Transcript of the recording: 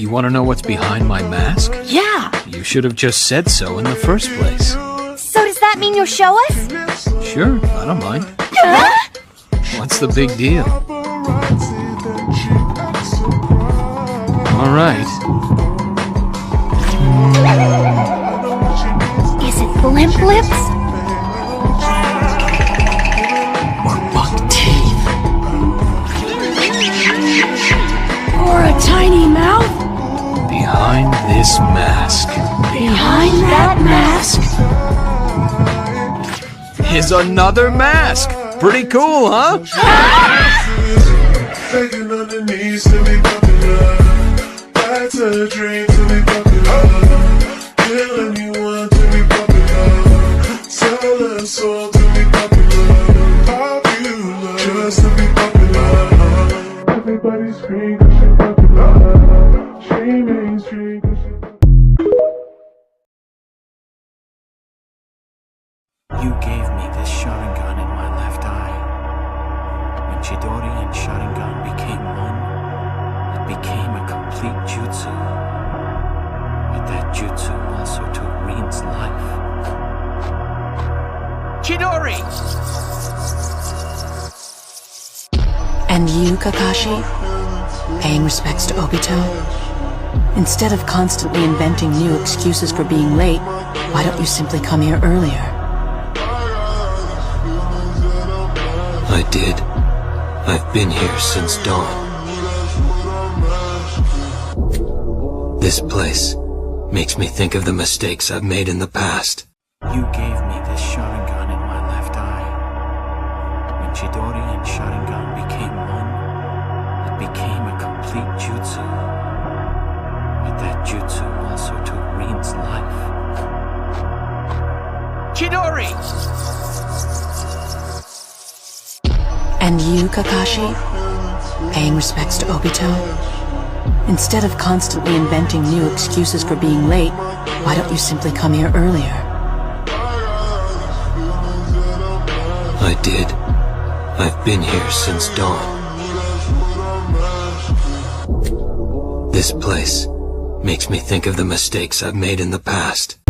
You want to know what's behind my mask? Yeah. You should have just said so in the first place. So does that mean you'll show us? Sure, I don't mind. What's the big deal? All right. Is it Blimp Lips? Or buck teeth? Or a tiny mouth? Behind this mask Behind that mask? is another mask. Pretty cool, huh? Begging on the knees to be popular. That's a dream to be popular. Kill anyone to be popular. Sell a soul to be popular. Popular, just to be popular. Everybody scream 'cause you're popular. Screaming, scream 'cause you're popular. You gave me this Sharingan in my left eye. When Chidori and Sharingan became one, it became a complete jutsu. But that jutsu also took Rin's life. Chidori! And you, Kakashi? Paying respects to Obito? Instead of constantly inventing new excuses for being late, why don't you simply come here earlier? I did. I've been here since dawn. This place makes me think of the mistakes I've made in the past. You gave me this Sharingan in my left eye. When Chidori and Sharingan became one, it became a complete jutsu. But that jutsu also took Rin's life. Chidori! And you, Kakashi? Paying respects to Obito? Instead of constantly inventing new excuses for being late, why don't you simply come here earlier? I did. I've been here since dawn. This place makes me think of the mistakes I've made in the past.